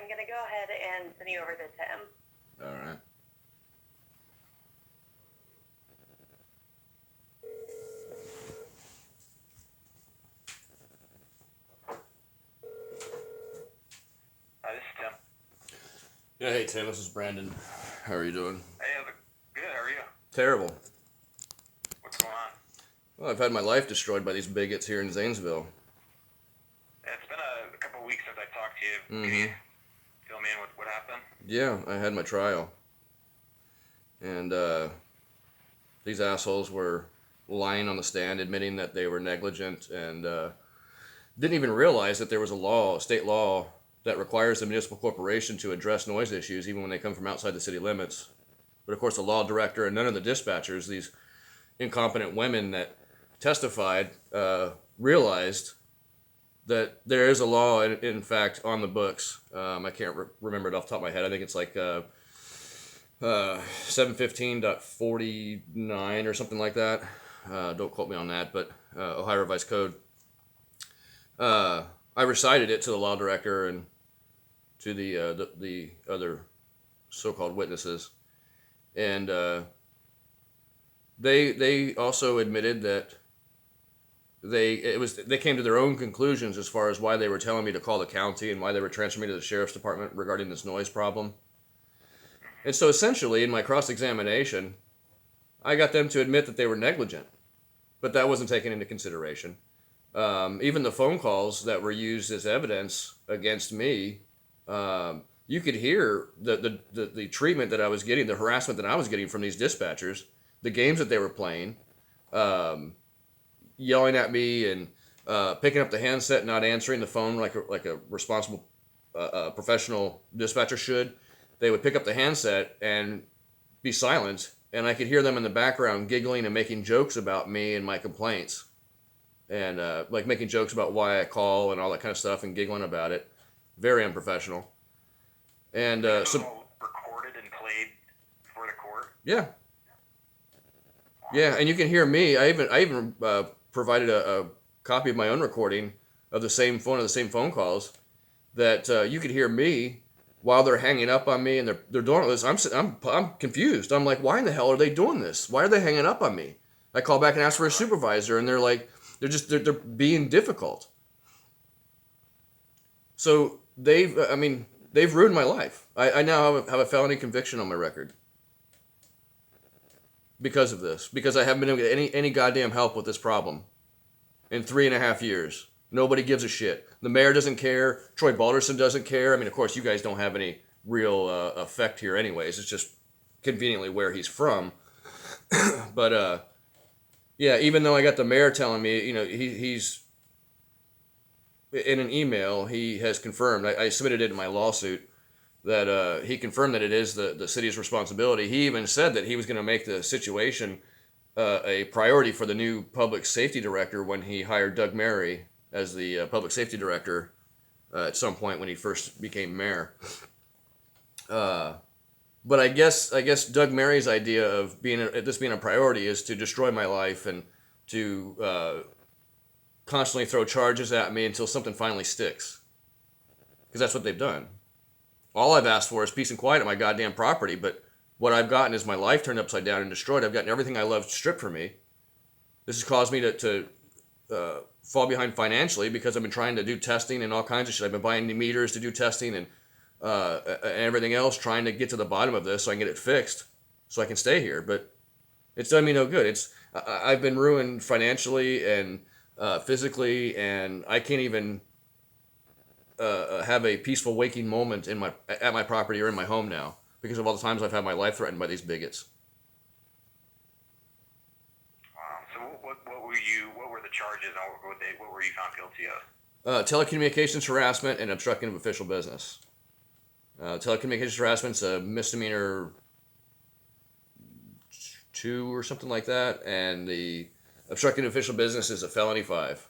going to go ahead and send you over to Tim. All right. Hi, this is Tim. Yeah, hey Tim, this is Brandon. How are you doing? Hey, good. How are you? Terrible. What's going on? Well, I've had my life destroyed by these bigots here in Zanesville. It's been a couple of weeks since I talked to you. Mm-hmm. Can you fill me in with what happened? Yeah, I had my trial. And these assholes were lying on the stand, admitting that they were negligent, and didn't even realize that there was a state law, that requires the municipal corporation to address noise issues even when they come from outside the city limits. But of course, the law director and none of the dispatchers, these incompetent women that testified, realized that there is a law, in fact, on the books. I can't remember it off the top of my head. I think it's like 715.49 or something like that. Don't quote me on that, but Ohio Revised Code. I recited it to the law director and to the other so-called witnesses, and they also admitted that they came to their own conclusions as far as why they were telling me to call the county and why they were transferring me to the sheriff's department regarding this noise problem. And so essentially, in my cross-examination, I got them to admit that they were negligent, but that wasn't taken into consideration. Even the phone calls that were used as evidence against me, you could hear the treatment that I was getting, the harassment that I was getting from these dispatchers, the games that they were playing, yelling at me and picking up the handset, not answering the phone like a responsible professional dispatcher should. They would pick up the handset and be silent, and I could hear them in the background giggling and making jokes about me and my complaints. And like making jokes about why I call and all that kind of stuff and giggling about it. Very unprofessional. And so all recorded and played for the court? Yeah. Yeah, and you can hear me. I even provided a copy of my own recording of the same phone calls that you could hear me while they're hanging up on me and they're doing this. I'm confused. I'm like, why in the hell are they doing this? Why are they hanging up on me? I call back and ask for a supervisor, and they're like, they're being difficult. So they've ruined my life. I now have a felony conviction on my record because of this. Because I haven't been able to get any goddamn help with this problem in 3.5 years. Nobody gives a shit. The mayor doesn't care. Troy Balderson doesn't care. I mean, of course, you guys don't have any real effect here anyways. It's just conveniently where he's from. But yeah, even though I got the mayor telling me, he's in an email, he has confirmed, I submitted it in my lawsuit, that he confirmed that it is the city's responsibility. He even said that he was going to make the situation a priority for the new public safety director when he hired Doug Murray as the public safety director at some point when he first became mayor. But I guess Doug Murray's idea of this being a priority is to destroy my life and to constantly throw charges at me until something finally sticks. Because that's what they've done. All I've asked for is peace and quiet at my goddamn property, but what I've gotten is my life turned upside down and destroyed. I've gotten everything I loved stripped from me. This has caused me to fall behind financially because I've been trying to do testing and all kinds of shit. I've been buying new meters to do testing and everything else, trying to get to the bottom of this so I can get it fixed so I can stay here. But it's done me no good. I've been ruined financially and physically, and I can't even have a peaceful waking moment at my property or in my home now because of all the times I've had my life threatened by these bigots. Wow. So what were the charges and what were you found guilty of? Telecommunications harassment and obstructing of official business. Telecommunications harassment's a misdemeanor 2 or something like that, and the obstructing official business is a felony 5.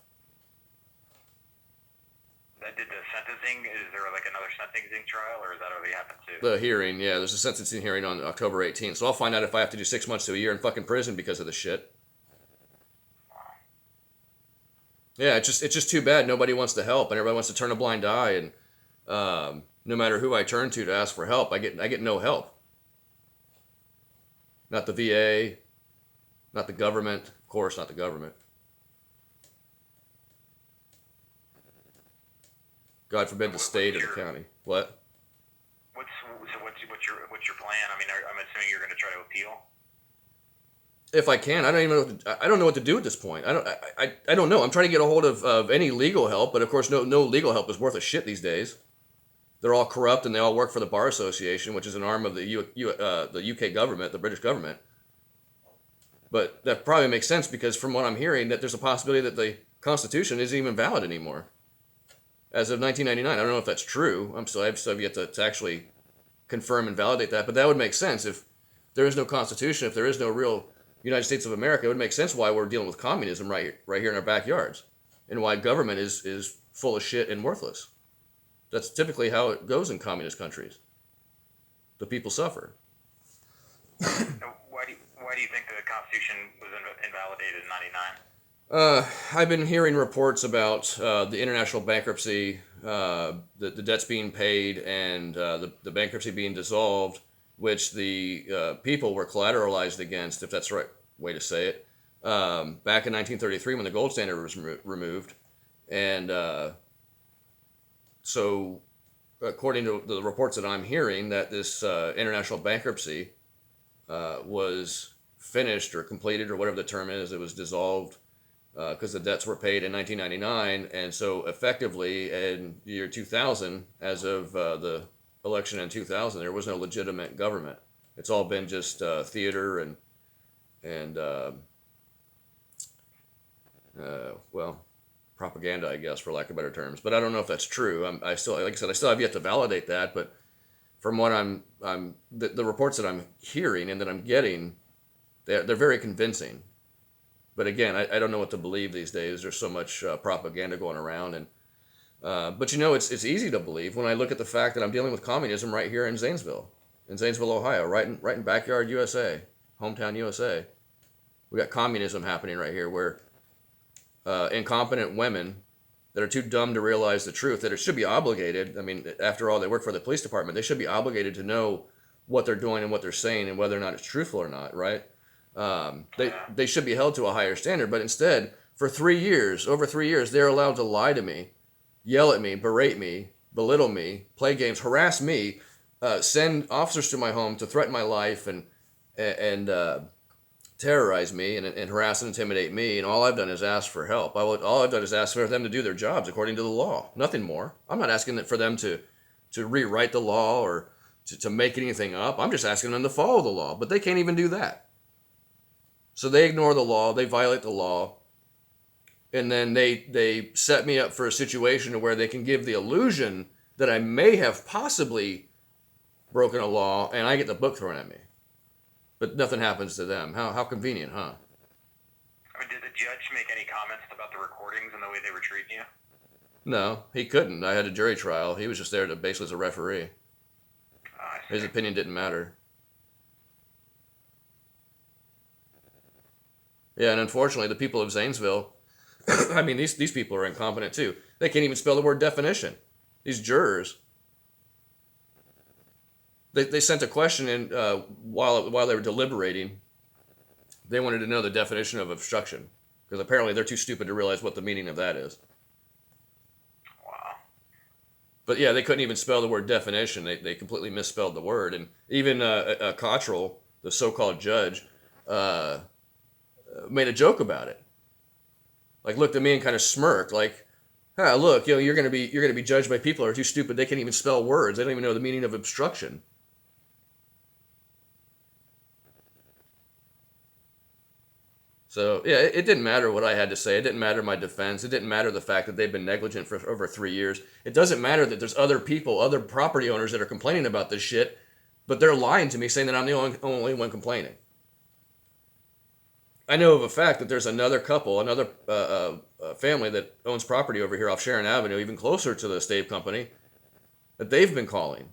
That did the sentencing? Is there like another sentencing trial, or is that already happened too? The hearing, yeah, there's a sentencing hearing on October 18th, so I'll find out if I have to do 6 months to a year in fucking prison because of this shit. Wow. Yeah, it's just too bad nobody wants to help and everybody wants to turn a blind eye, and No matter who I turn to ask for help, I get no help. Not the VA, not the government, of course, not the government. God forbid the state or the county. What? What's your plan? I mean, I'm assuming you're going to try to appeal. If I can, I don't even know. I don't know what to do at this point. I don't know. I'm trying to get a hold of any legal help, but of course, no legal help is worth a shit these days. They're all corrupt and they all work for the Bar Association, which is an arm of the UK government, the British government. But that probably makes sense because from what I'm hearing, that there's a possibility that the Constitution isn't even valid anymore. As of 1999, I don't know if that's true. I've still yet to actually confirm and validate that. But that would make sense if there is no Constitution, if there is no real United States of America. It would make sense why we're dealing with communism right here in our backyards, and why government is full of shit and worthless. That's typically how it goes in communist countries. The people suffer. Why do you think the Constitution was invalidated in '99? I've been hearing reports about the international bankruptcy, the debts being paid, and the bankruptcy being dissolved, which the people were collateralized against, if that's the right way to say it, back in 1933 when the gold standard was removed. And so, according to the reports that I'm hearing, that this international bankruptcy was finished or completed or whatever the term is, it was dissolved because the debts were paid in 1999, and so effectively in the year 2000, as of the election in 2000, there was no legitimate government. It's all been just theater and well, propaganda, I guess, for lack of better terms. But I don't know if that's true. I still, like I said, I still have yet to validate that. But from what the reports that I'm hearing and that I'm getting, they're very convincing. But again, I don't know what to believe these days. There's so much propaganda going around, and but it's easy to believe when I look at the fact that I'm dealing with communism right here in Zanesville, Ohio, right in backyard USA, hometown USA. We got communism happening right here, where incompetent women that are too dumb to realize the truth, that it should be obligated. I mean, after all, they work for the police department. They should be obligated to know what they're doing and what they're saying and whether or not it's truthful or not, right? They should be held to a higher standard, but instead, for over 3 years, they're allowed to lie to me, yell at me, berate me, belittle me, play games, harass me, send officers to my home to threaten my life and terrorize me and harass and intimidate me. And all I've done is ask for help. All I've done is ask for them to do their jobs according to the law, nothing more. I'm not asking for them to rewrite the law or to make anything up. I'm just asking them to follow the law, but they can't even do that. So they ignore the law, they violate the law, and then they set me up for a situation where they can give the illusion that I may have possibly broken a law, and I get the book thrown at me. But nothing happens to them. How convenient, huh? I mean, did the judge make any comments about the recordings and the way they were treating you? No, he couldn't. I had a jury trial. He was just there to basically as a referee. His opinion didn't matter. Yeah, and unfortunately, the people of Zanesville, I mean, these people are incompetent too. They can't even spell the word definition. These jurors, they sent a question in while they were deliberating. They wanted to know the definition of obstruction because apparently they're too stupid to realize what the meaning of that is. Wow. But yeah, they couldn't even spell the word definition. They completely misspelled the word, and even Cottrell, the so-called judge, made a joke about it. Like looked at me and kind of smirked, like, look, you're gonna be judged by people who are too stupid. They can't even spell words. They don't even know the meaning of obstruction. So yeah, it didn't matter what I had to say. It didn't matter my defense. It didn't matter the fact that they've been negligent for over 3 years. It doesn't matter that there's other people, other property owners that are complaining about this shit, but they're lying to me saying that I'm the only one complaining. I know of a fact that there's another couple, another family that owns property over here off Sharon Avenue, even closer to the stave company, that they've been calling.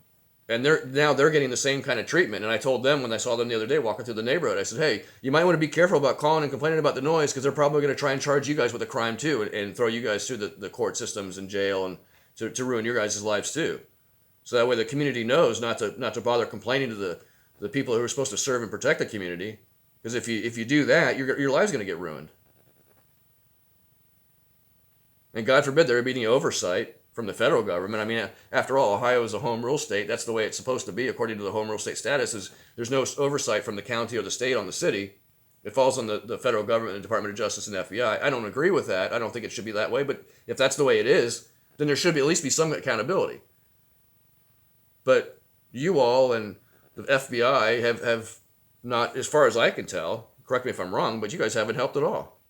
And they're getting the same kind of treatment. And I told them when I saw them the other day walking through the neighborhood, I said, hey, you might want to be careful about calling and complaining about the noise because they're probably going to try and charge you guys with a crime too and throw you guys through the court systems and jail and to ruin your guys' lives too. So that way the community knows not to bother complaining to the people who are supposed to serve and protect the community. Because if you do that, your life's going to get ruined. And God forbid there would be any oversight from the federal government. I mean, after all, Ohio is a home rule state. That's the way it's supposed to be according to the home rule state status. Is there's no oversight from the county or the state on the city. It falls on the federal government, the Department of Justice, and the FBI. I don't agree with that. I don't think it should be that way. But if that's the way it is, then there should at least be some accountability. But you all and the FBI have not, as far as I can tell, correct me if I'm wrong, but you guys haven't helped at all.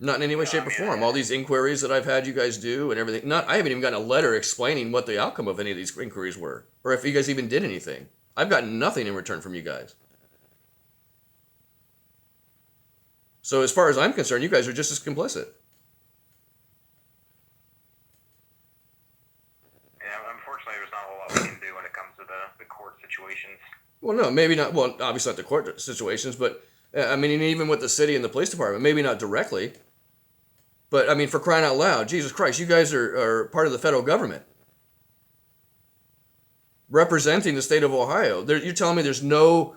Not in any way, shape, or form. All these inquiries that I've had you guys do and everything. I haven't even gotten a letter explaining what the outcome of any of these inquiries were, or if you guys even did anything. I've gotten nothing in return from you guys. So as far as I'm concerned, you guys are just as complicit. Yeah, unfortunately, there's not a whole lot we can do when it comes to the court situations. Well, no, maybe not. Well, obviously not the court situations, but I mean, even with the city and the police department, maybe not directly. But I mean, for crying out loud, Jesus Christ, you guys are part of the federal government, representing the state of Ohio. You're telling me there's no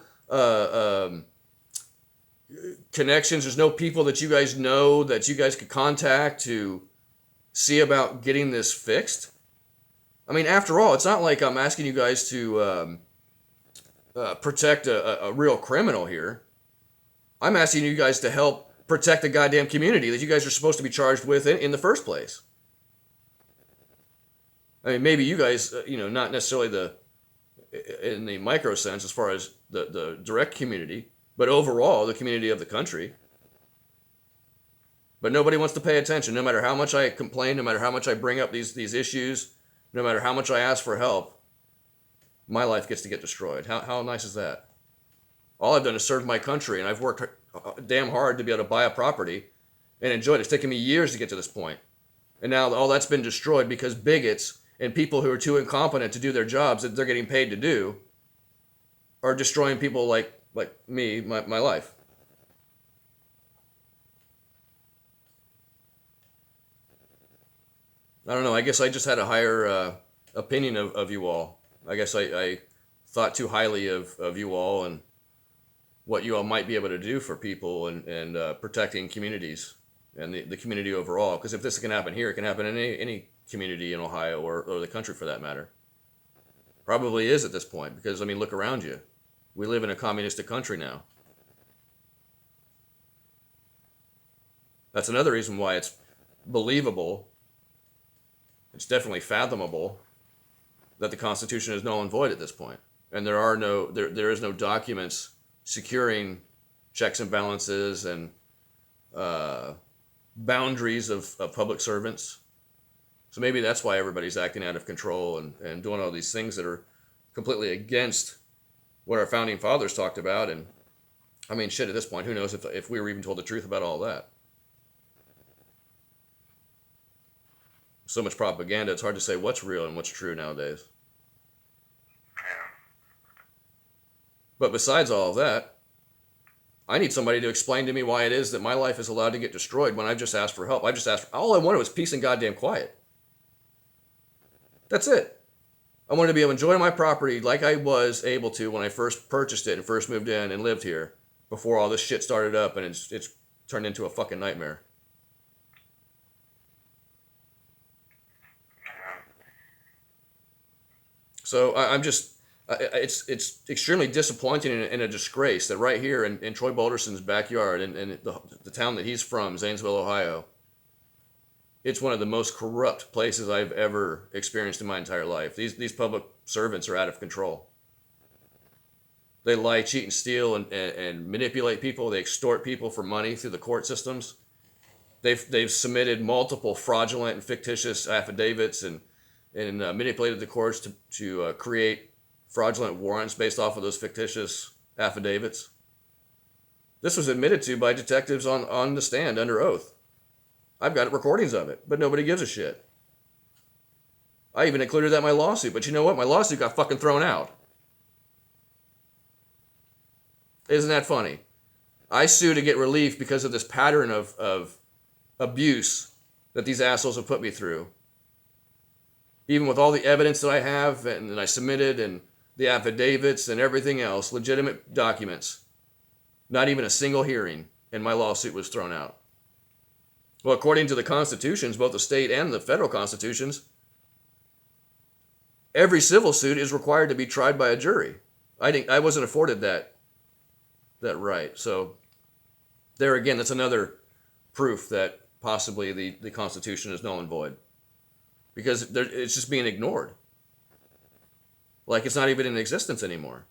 connections, there's no people that you guys know that you guys could contact to see about getting this fixed? I mean, after all, it's not like I'm asking you guys to protect a real criminal here. I'm asking you guys to help protect the goddamn community that you guys are supposed to be charged with in the first place. I mean, maybe you guys, not necessarily in the micro sense as far as the direct community, but overall the community of the country. But nobody wants to pay attention. No matter how much I complain, no matter how much I bring up these issues, no matter how much I ask for help, my life gets to get destroyed. How nice is that? All I've done is serve my country, and I've worked damn hard to be able to buy a property and enjoy it. It's taken me years to get to this point. And now all that's been destroyed because bigots and people who are too incompetent to do their jobs that they're getting paid to do are destroying people like me, my life. I don't know. I guess I just had a higher opinion of you all. I guess I thought too highly of you all and what you all might be able to do for people and protecting communities and the community overall. Because if this can happen here, it can happen in any community in Ohio or the country for that matter. Probably is at this point because, I mean, look around you. We live in a communistic country now. That's another reason why it's believable, it's definitely fathomable that the Constitution is null and void at this point. And there is no documents securing checks and balances and boundaries of public servants. So maybe that's why everybody's acting out of control and doing all these things that are completely against what our founding fathers talked about. And I mean, shit, at this point, who knows if we were even told the truth about all that. So much propaganda, it's hard to say what's real and what's true nowadays. But besides all of that, I need somebody to explain to me why it is that my life is allowed to get destroyed when I've just asked for help. All I wanted was peace and goddamn quiet. That's it. I wanted to be able to enjoy my property like I was able to when I first purchased it and first moved in and lived here before all this shit started up and it's turned into a fucking nightmare. So I'm just, it's extremely disappointing and a disgrace that right here in Troy Balderson's backyard in the town that he's from, Zanesville, Ohio, it's one of the most corrupt places I've ever experienced in my entire life. These public servants are out of control. They lie, cheat, and steal and manipulate people. They extort people for money through the court systems. They've submitted multiple fraudulent and fictitious affidavits and manipulated the courts to create fraudulent warrants based off of those fictitious affidavits. This was admitted to by detectives on the stand under oath. I've got recordings of it, but nobody gives a shit. I even included that in my lawsuit, but you know what? My lawsuit got fucking thrown out. Isn't that funny? I sue to get relief because of this pattern of abuse that these assholes have put me through. even with all the evidence that I have and that I submitted and the affidavits and everything else, legitimate documents, not even a single hearing, and my lawsuit was thrown out. Well, according to the constitutions, both the state and the federal constitutions, every civil suit is required to be tried by a jury. I wasn't afforded that right. So there again, that's another proof that possibly the Constitution is null and void, because it's just being ignored. Like it's not even in existence anymore.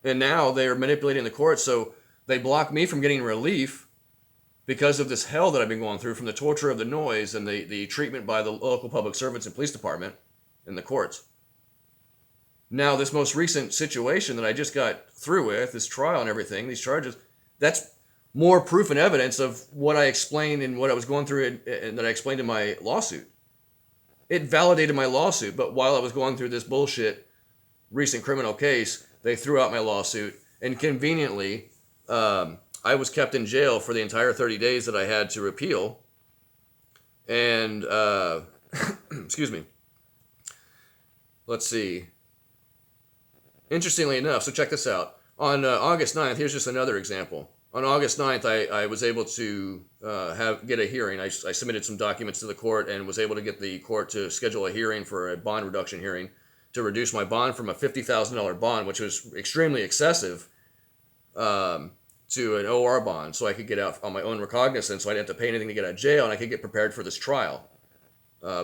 And now they are manipulating the courts, so they block me from getting relief because of this hell that I've been going through from the torture of the noise and the treatment by the local public servants and police department in the courts. Now, this most recent situation that I just got through with, this trial and everything, these charges, that's more proof and evidence of what I explained and what I was going through and that I explained in my lawsuit. It validated my lawsuit, but while I was going through this bullshit recent criminal case, they threw out my lawsuit, and conveniently, I was kept in jail for the entire 30 days that I had to appeal. And, excuse me. Let's see. Interestingly enough, so check this out. On August 9th, here's just another example. On August 9th, I was able to get a hearing. I submitted some documents to the court and was able to get the court to schedule a hearing for a bond reduction hearing to reduce my bond from a $50,000 bond, which was extremely excessive, to an OR bond, so I could get out on my own recognizance, so I didn't have to pay anything to get out of jail, and I could get prepared for this trial.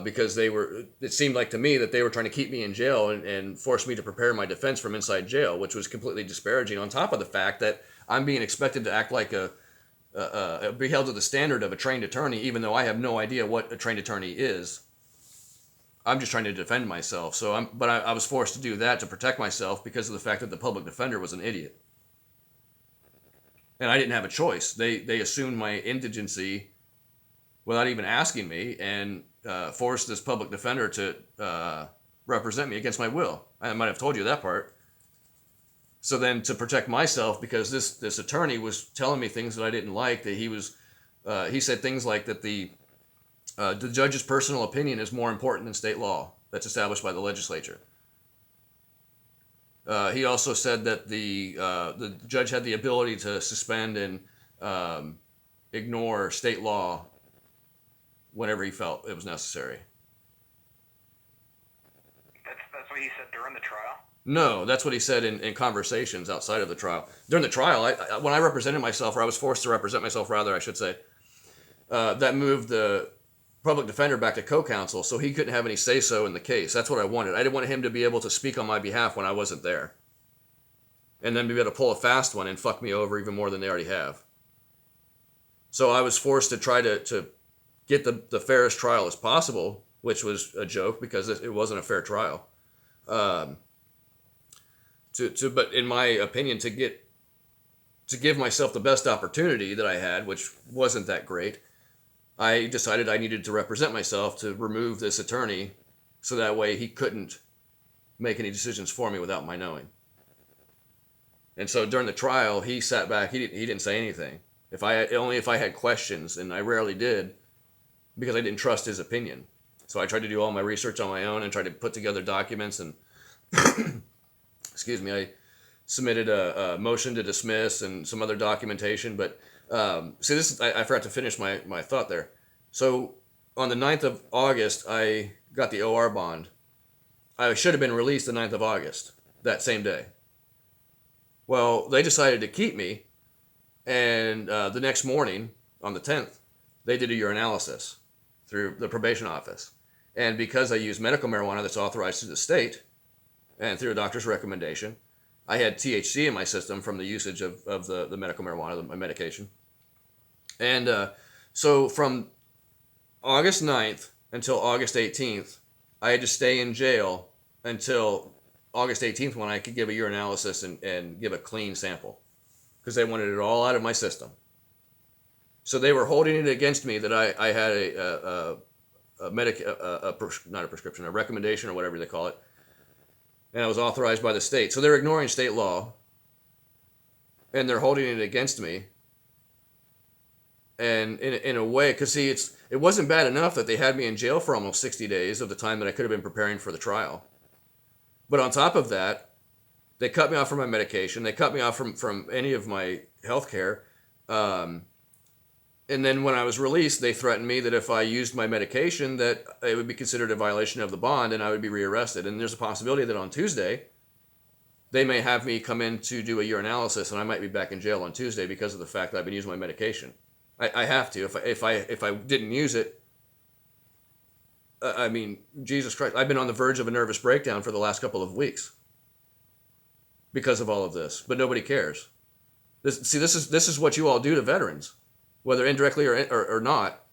Because it seemed like to me that they were trying to keep me in jail and force me to prepare my defense from inside jail, which was completely disparaging, on top of the fact that I'm being expected to act like be held to the standard of a trained attorney, even though I have no idea what a trained attorney is. I'm just trying to defend myself. But I was forced to do that to protect myself because of the fact that the public defender was an idiot. And I didn't have a choice. They assumed my indigency without even asking me and forced this public defender to represent me against my will. I might have told you that part. So then to protect myself, because this attorney was telling me things that I didn't like, that he said things like that the judge's personal opinion is more important than state law that's established by the legislature. He also said that the judge had the ability to suspend and ignore state law whenever he felt it was necessary. That's what he said during the trial? No, that's what he said in conversations outside of the trial. During the trial, when I represented myself, or I was forced to represent myself, rather, I should say, that moved the public defender back to co-counsel, so he couldn't have any say-so in the case. That's what I wanted. I didn't want him to be able to speak on my behalf when I wasn't there, and then be able to pull a fast one and fuck me over even more than they already have. So I was forced to try to get the fairest trial as possible, which was a joke because it wasn't a fair trial. But in my opinion, to give myself the best opportunity that I had, which wasn't that great, I decided I needed to represent myself to remove this attorney, so that way he couldn't make any decisions for me without my knowing. And so during the trial, he sat back. He didn't say anything. Only if I had questions, and I rarely did, because I didn't trust his opinion. So I tried to do all my research on my own and tried to put together documents and excuse me, I submitted a motion to dismiss and some other documentation. But see, I forgot to finish my thought there. So on the 9th of August, I got the OR bond. I should have been released the 9th of August, that same day. Well, they decided to keep me, and the next morning, on the 10th, they did a urinalysis through the probation office. And because I used medical marijuana that's authorized through the state, and through a doctor's recommendation, I had THC in my system from the usage of the medical marijuana, my medication. And so from August 9th until August 18th, I had to stay in jail until August 18th when I could give a urinalysis and give a clean sample, because they wanted it all out of my system. So they were holding it against me that I had a recommendation or whatever they call it, and I was authorized by the state. So they're ignoring state law, and they're holding it against me And in a way, because see, it wasn't bad enough that they had me in jail for almost 60 days of the time that I could have been preparing for the trial. But on top of that, they cut me off from my medication. They cut me off from any of my health care. And then when I was released, they threatened me that if I used my medication, that it would be considered a violation of the bond and I would be rearrested. And there's a possibility that on Tuesday, they may have me come in to do a urinalysis and I might be back in jail on Tuesday because of the fact that I've been using my medication. I have to. If I didn't use it, I mean, Jesus Christ, I've been on the verge of a nervous breakdown for the last couple of weeks because of all of this, but nobody cares. This is what you all do to veterans, whether indirectly or not.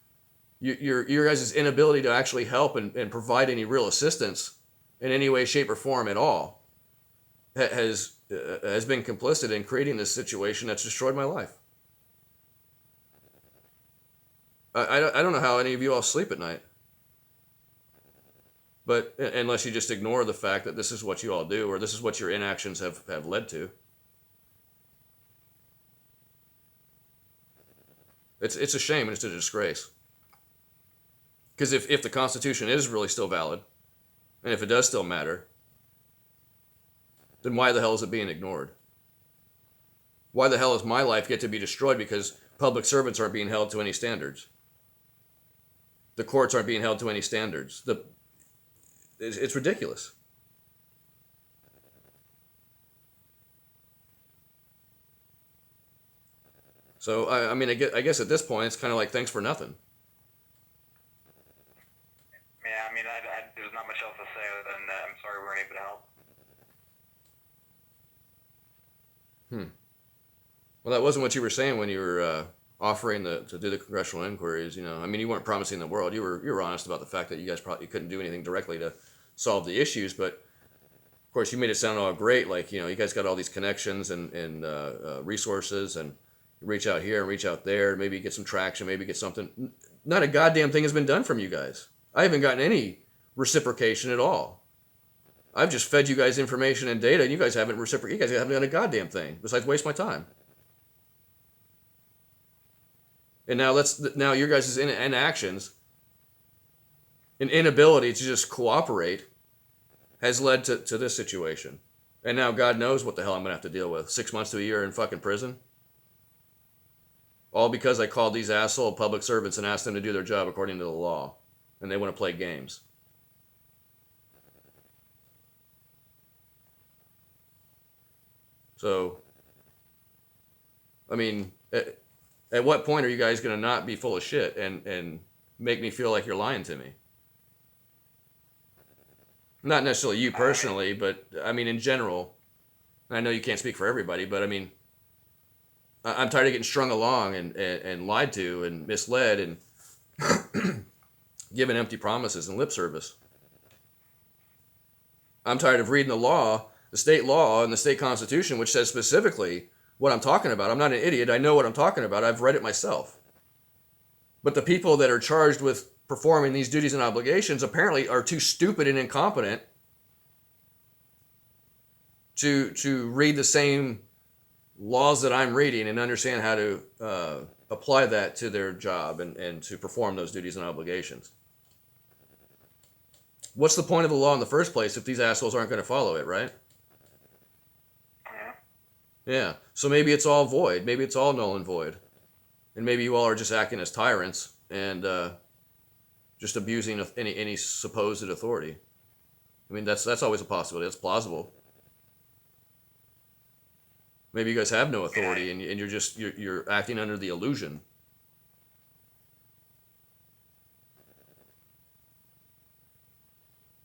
Your guys' inability to actually help and provide any real assistance in any way, shape, or form at all has been complicit in creating this situation that's destroyed my life. I don't know how any of you all sleep at night. But unless you just ignore the fact that this is what you all do, or this is what your inactions have led to. It's a shame and it's a disgrace. Because if the Constitution is really still valid, and if it does still matter, then why the hell is it being ignored? Why the hell does my life get to be destroyed because public servants aren't being held to any standards? The courts aren't being held to any standards. It's ridiculous. So, I mean, I guess at this point, it's kind of like thanks for nothing. Yeah, I mean, there's not much else to say other than I'm sorry we weren't able to help. Well, that wasn't what you were saying when you were offering to do the congressional inquiries. You know, I mean, you weren't promising the world. You were honest about the fact that you guys probably couldn't do anything directly to solve the issues, but of course you made it sound all great, like, you know, you guys got all these connections and resources, and you reach out here and reach out there, maybe get some traction, maybe get something. Not a goddamn thing has been done from you guys. I haven't gotten any reciprocation at all. I've just fed you guys information and data, and you guys haven't reciprocated. You guys haven't done a goddamn thing besides waste my time. And now your guys' inactions and inability to just cooperate has led to this situation. And now God knows what the hell I'm going to have to deal with. 6 months to a year in fucking prison. All because I called these asshole public servants and asked them to do their job according to the law. And they want to play games. So, I mean, at what point are you guys going to not be full of shit and make me feel like you're lying to me? Not necessarily you personally, but I mean in general. I know you can't speak for everybody, but I mean, I'm tired of getting strung along and lied to and misled and given empty promises and lip service. I'm tired of reading the law, the state law and the state constitution, which says specifically what I'm talking about. I'm not an idiot. I know what I'm talking about. I've read it myself. But the people that are charged with performing these duties and obligations apparently are too stupid and incompetent to read the same laws that I'm reading and understand how to apply that to their job and to perform those duties and obligations. What's the point of the law in the first place if these assholes aren't going to follow it, right? Yeah, so maybe it's all void. Maybe it's all null and void. And maybe you all are just acting as tyrants and just abusing any supposed authority. I mean, that's always a possibility. That's plausible. Maybe you guys have no authority and you're acting under the illusion.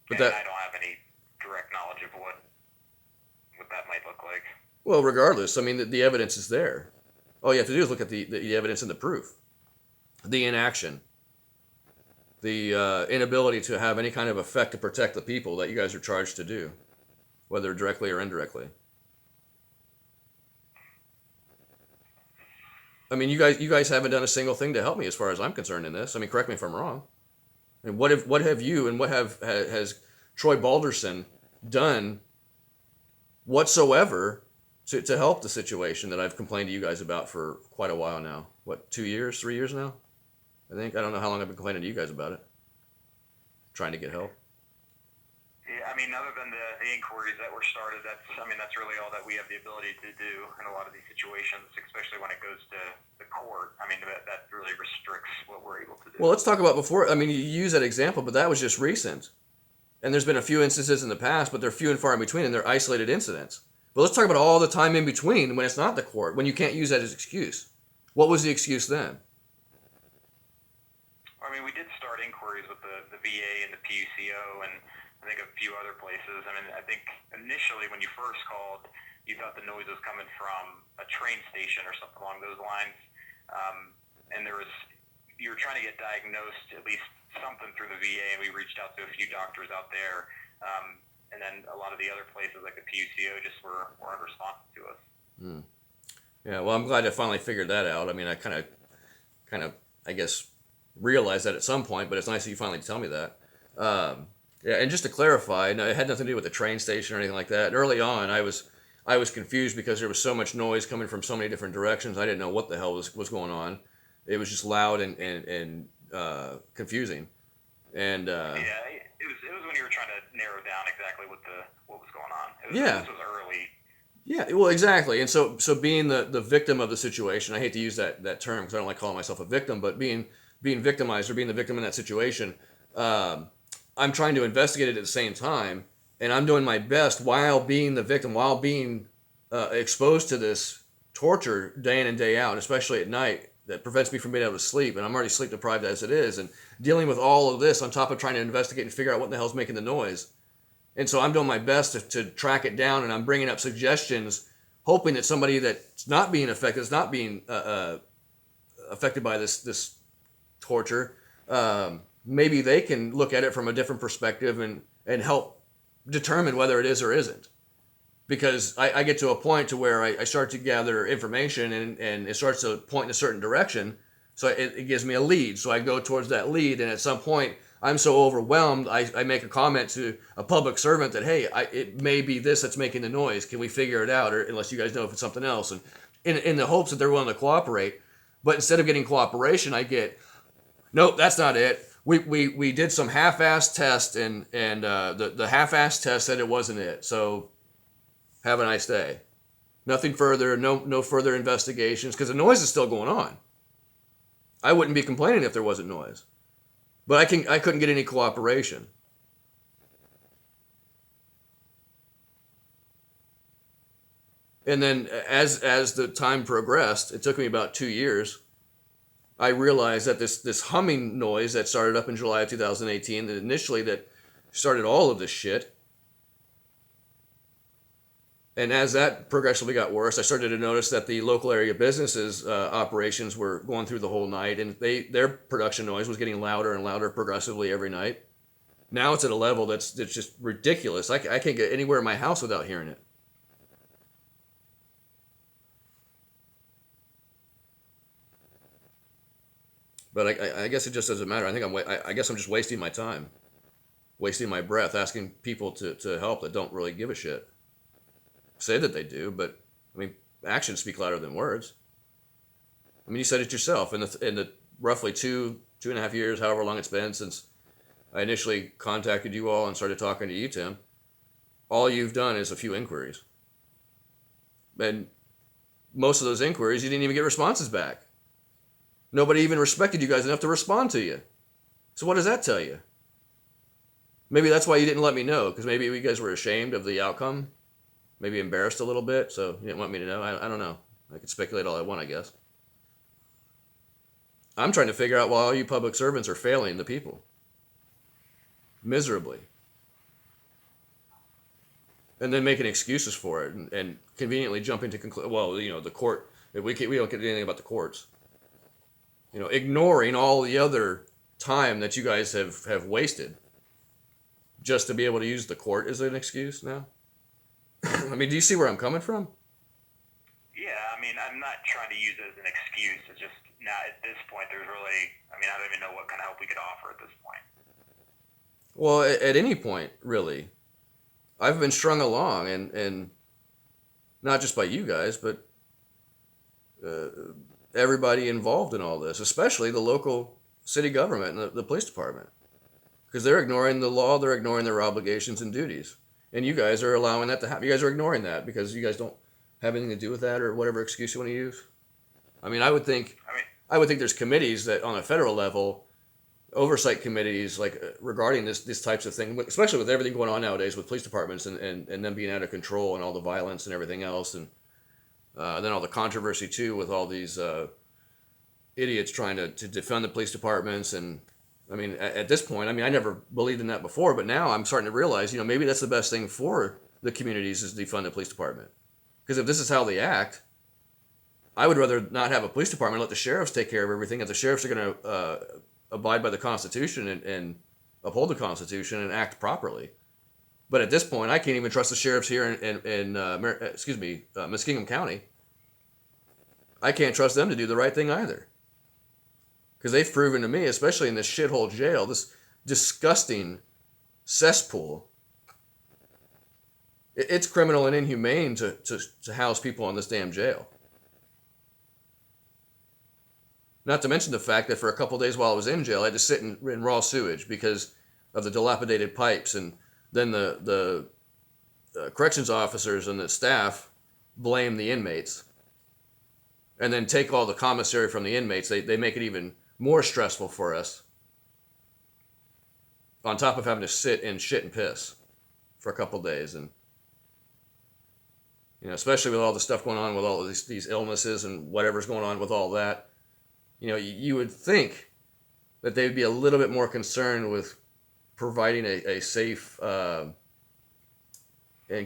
But I don't have any direct knowledge of what that might look like. Well, regardless, I mean, the evidence is there. All you have to do is look at the evidence and the proof. The inaction. The inability to have any kind of effect to protect the people that you guys are charged to do, whether directly or indirectly. I mean, you guys haven't done a single thing to help me as far as I'm concerned in this. I mean, correct me if I'm wrong. And what have you and what has Troy Balderson done whatsoever to help the situation that I've complained to you guys about for quite a while now. What, 2 years, 3 years now? I think. I don't know how long I've been complaining to you guys about it. Trying to get help. Yeah, I mean, other than the inquiries that were started, that's really all that we have the ability to do in a lot of these situations, especially when it goes to the court. I mean, that really restricts what we're able to do. Well, let's talk about before. I mean, you use that example, but that was just recent. And there's been a few instances in the past, but they're few and far in between, and they're isolated incidents. But let's talk about all the time in between when it's not the court, when you can't use that as excuse. What was the excuse then? I mean, we did start inquiries with the VA and the PUCO and I think a few other places. I mean, I think initially when you first called, you thought the noise was coming from a train station or something along those lines. And you were trying to get diagnosed at least something through the VA, and we reached out to a few doctors out there. And then a lot of the other places like the PUCO just were unresponsive to us. Yeah, well, I'm glad I finally figured that out. I mean, I kind of, I guess, realized that at some point, but it's nice that you finally tell me that. Yeah, and just to clarify, no, it had nothing to do with the train station or anything like that. Early on, I was confused because there was so much noise coming from so many different directions. I didn't know what the hell was going on. It was just loud and confusing. And yeah, it was when you were trying to narrow down exactly what was going on. Yeah. This was early. Yeah, well, exactly. And so being the victim of the situation, I hate to use that term because I don't like calling myself a victim, but being victimized or being the victim in that situation, I'm trying to investigate it at the same time, and I'm doing my best while being the victim, while being exposed to this torture day in and day out, especially at night, that prevents me from being able to sleep, and I'm already sleep deprived as it is, and dealing with all of this on top of trying to investigate and figure out what the hell's making the noise. And so I'm doing my best to track it down, and I'm bringing up suggestions, hoping that somebody that's not being affected, that's not being affected by this torture, maybe they can look at it from a different perspective and help determine whether it is or isn't. Because I get to a point to where I start to gather information and it starts to point in a certain direction. So it gives me a lead. So I go towards that lead, and at some point I'm so overwhelmed, I make a comment to a public servant that, hey, it may be this that's making the noise. Can we figure it out? Or unless you guys know if it's something else. And in the hopes that they're willing to cooperate. But instead of getting cooperation, I get, nope, that's not it. We did some half-assed test, and the half-assed test said it wasn't it. So have a nice day. Nothing further, no further investigations, because the noise is still going on. I wouldn't be complaining if there wasn't noise. But I couldn't get any cooperation. And then as the time progressed, it took me about 2 years, I realized that this humming noise that started up in July of 2018, that initially that started all of this shit. And as that progressively got worse, I started to notice that the local area businesses' operations were going through the whole night, and their production noise was getting louder and louder progressively every night. Now it's at a level that's just ridiculous. I can't get anywhere in my house without hearing it. But I guess it just doesn't matter. I guess I'm just wasting my time, wasting my breath, asking people to help that don't really give a shit. Say that they do, but I mean, actions speak louder than words. I mean, you said it yourself. In the roughly 2.5 years, however long it's been since I initially contacted you all and started talking to you, Tim, all you've done is a few inquiries. And most of those inquiries, you didn't even get responses back. Nobody even respected you guys enough to respond to you. So what does that tell you? Maybe that's why you didn't let me know, because maybe you guys were ashamed of the outcome. Maybe embarrassed a little bit, so you didn't want me to know. I don't know. I could speculate all I want, I guess. I'm trying to figure out why all you public servants are failing the people. Miserably. And then making excuses for it and conveniently jumping to conclude, well, the court, we don't get anything about the courts. Ignoring all the other time that you guys have wasted just to be able to use the court as an excuse now. I mean, do you see where I'm coming from? Yeah, I mean, I'm not trying to use it as an excuse. It's just now at this point, I don't even know what kind of help we could offer at this point. Well, at any point, really. I've been strung along, and not just by you guys, but everybody involved in all this, especially the local city government and the police department, because they're ignoring the law, they're ignoring their obligations and duties, and you guys are allowing that to happen. You guys are ignoring that because you guys don't have anything to do with that, or whatever excuse you want to use. I mean, I would think there's committees that on a federal level, oversight committees like regarding this types of things, especially with everything going on nowadays with police departments and them being out of control and all the violence and everything else, and then all the controversy too with all these idiots trying to defund the police departments. And I mean, at this point, I mean, I never believed in that before, but now I'm starting to realize, maybe that's the best thing for the communities is defund the police department. Because if this is how they act, I would rather not have a police department, let the sheriffs take care of everything. If the sheriffs are going to abide by the Constitution and uphold the Constitution and act properly. But at this point, I can't even trust the sheriffs here in Muskingum County. I can't trust them to do the right thing either. Because they've proven to me, especially in this shithole jail, this disgusting cesspool, it's criminal and inhumane to house people in this damn jail. Not to mention the fact that for a couple of days while I was in jail, I had to sit in raw sewage because of the dilapidated pipes. And then the corrections officers and the staff blame the inmates. And then take all the commissary from the inmates. They make it even more stressful for us. On top of having to sit in shit and piss for a couple of days. And, especially with all the stuff going on with all of these illnesses and whatever's going on with all that. You would think that they'd be a little bit more concerned with providing a safe and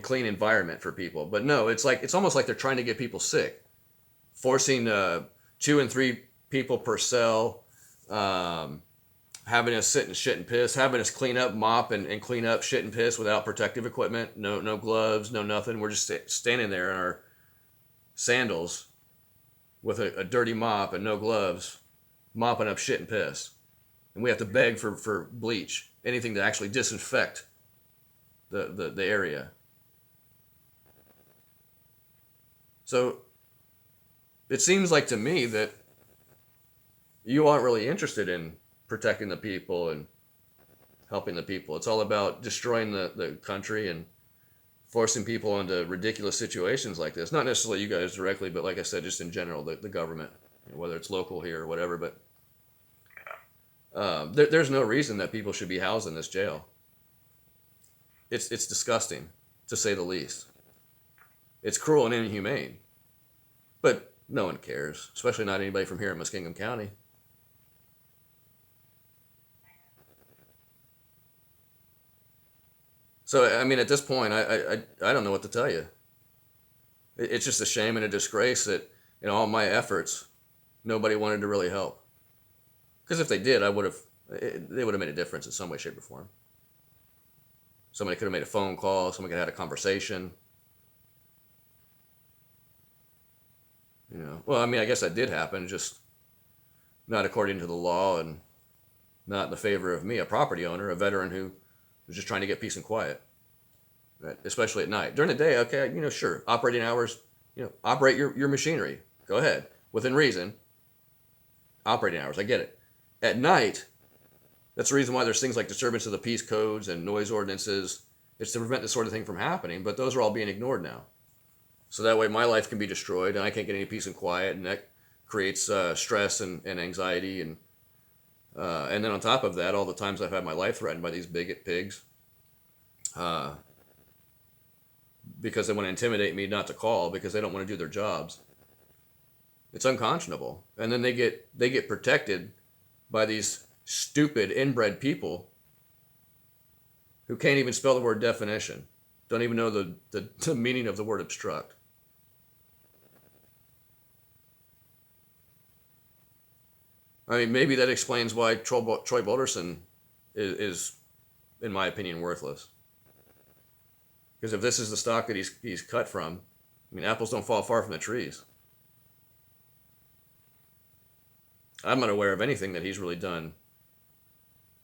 clean environment for people. But no, it's almost like they're trying to get people sick, forcing 2 and 3 people per cell, having us sit in shit and piss, having us clean up, mop and clean up shit and piss without protective equipment, no gloves, no nothing. We're just standing there in our sandals with a dirty mop and no gloves, mopping up shit and piss. And we have to beg for bleach, anything to actually disinfect the area. So it seems like to me that you aren't really interested in protecting the people and helping the people. It's all about destroying the country and forcing people into ridiculous situations like this. Not necessarily you guys directly, but like I said, just in general, the government, whether it's local here or whatever. But there's no reason that people should be housed in this jail. It's disgusting, to say the least. It's cruel and inhumane. But no one cares, especially not anybody from here in Muskingum County. So, I mean, at this point, I don't know what to tell you. It's just a shame and a disgrace that in all my efforts, nobody wanted to really help. Because if they did, they would have made a difference in some way, shape, or form. Somebody could have made a phone call. Somebody could have had a conversation. Well, I mean, I guess that did happen, just not according to the law and not in the favor of me, a property owner, a veteran who was just trying to get peace and quiet, right? Especially at night. During the day, okay, sure, operating hours, operate your machinery. Go ahead, within reason. Operating hours, I get it. At night, that's the reason why there's things like disturbance of the peace codes and noise ordinances. It's to prevent this sort of thing from happening, but those are all being ignored now. So that way my life can be destroyed and I can't get any peace and quiet, and that creates stress and anxiety. And then on top of that, all the times I've had my life threatened by these bigot pigs because they want to intimidate me not to call because they don't want to do their jobs. It's unconscionable. And then they get protected by these stupid inbred people who can't even spell the word definition, don't even know the meaning of the word obstruct. I mean, maybe that explains why Troy Balderson is, in my opinion, worthless. Because if this is the stock that he's cut from, I mean, apples don't fall far from the trees. I'm not aware of anything that he's really done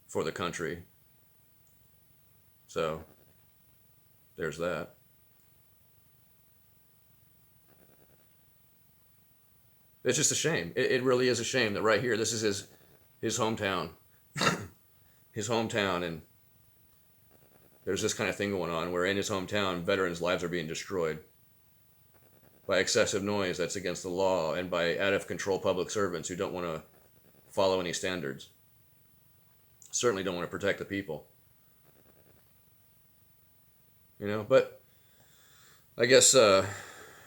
for the country. So, there's that. It's just a shame. It really is a shame that right here, this is his hometown, his hometown, and there's this kind of thing going on where in his hometown, veterans' lives are being destroyed by excessive noise that's against the law and by out of control public servants who don't want to follow any standards. Certainly don't want to protect the people. You know, but I guess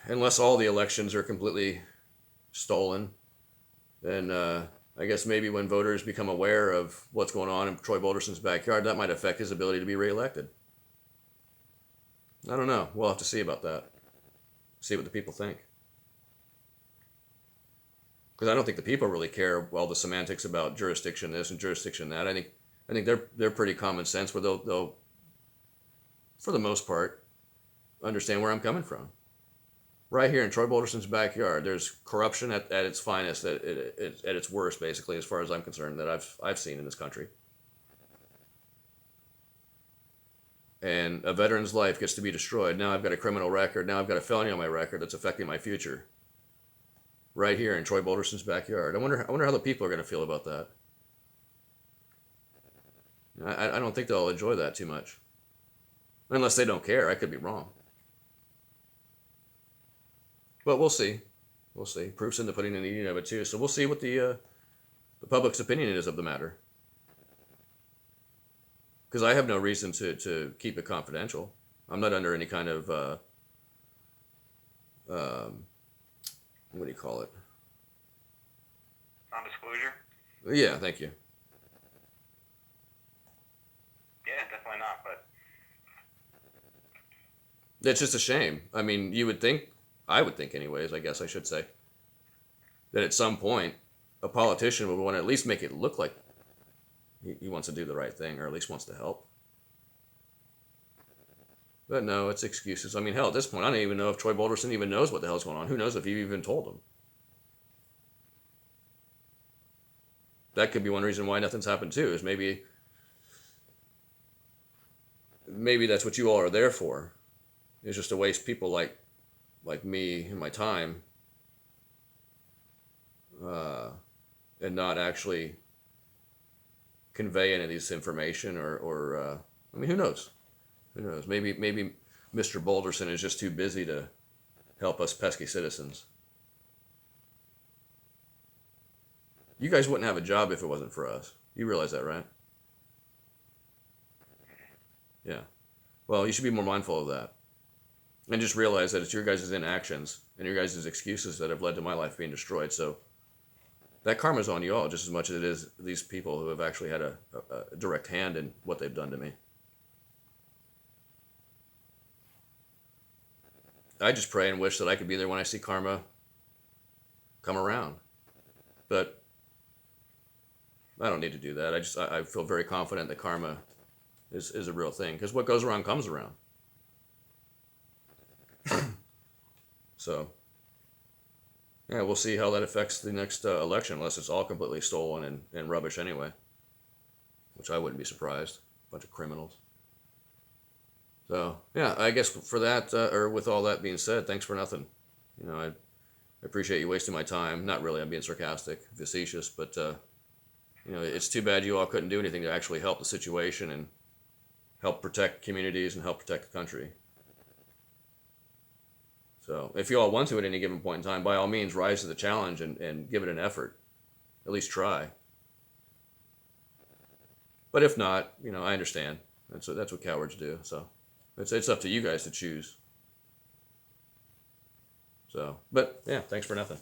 unless all the elections are completely stolen, then I guess maybe when voters become aware of what's going on in Troy Balderson's backyard, that might affect his ability to be reelected. I don't know. We'll have to see about that. See what the people think. Because I don't think the people really care all the semantics about jurisdiction this and jurisdiction that. I think they're pretty common sense where they'll for the most part understand where I'm coming from. Right here in Troy Balderson's backyard, there's corruption at its finest, at its worst, basically, as far as I'm concerned, that I've seen in this country. And a veteran's life gets to be destroyed. Now I've got a criminal record. Now I've got a felony on my record that's affecting my future. Right here in Troy Balderson's backyard. I wonder how the people are going to feel about that. I don't think they'll enjoy that too much. Unless they don't care. I could be wrong. But we'll see. We'll see. Proof's in the pudding and the eating of it too. So we'll see what the public's opinion is of the matter. Because I have no reason to keep it confidential. I'm not under any kind of what do you call it? Non-disclosure? Yeah, thank you. Yeah, definitely not, but It's just a shame. I mean, I would think anyways, I guess I should say, that at some point, a politician would want to at least make it look like he wants to do the right thing, or at least wants to help. But no, it's excuses. I mean, hell, at this point, I don't even know if Troy Balderson even knows what the hell's going on. Who knows if you even told him? That could be one reason why nothing's happened too, is maybe that's what you all are there for, is just to waste people like me and my time, and not actually convey any of this information, or I mean, who knows? Who knows? Maybe Mr. Balderson is just too busy to help us pesky citizens. You guys wouldn't have a job if it wasn't for us. You realize that, right? Yeah. Well, you should be more mindful of that. And just realize that it's your guys' inactions and your guys' excuses that have led to my life being destroyed. So that karma's on you all just as much as it is these people who have actually had a direct hand in what they've done to me. I just pray and wish that I could be there when I see karma come around. But I don't need to do that. I feel very confident that karma is a real thing. Because what goes around comes around. So, yeah, we'll see how that affects the next election, unless it's all completely stolen and rubbish anyway. Which I wouldn't be surprised. Bunch of criminals. So, yeah, I guess for that, or with all that being said, thanks for nothing. You know, I appreciate you wasting my time. Not really, I'm being sarcastic, facetious, but, you know, it's too bad you all couldn't do anything to actually help the situation and help protect communities and help protect the country. So, if you all want to at any given point in time, by all means, rise to the challenge and give it an effort. At least try. But if not, you know, I understand. That's what cowards do, so. It's up to you guys to choose. So, but yeah, thanks for nothing.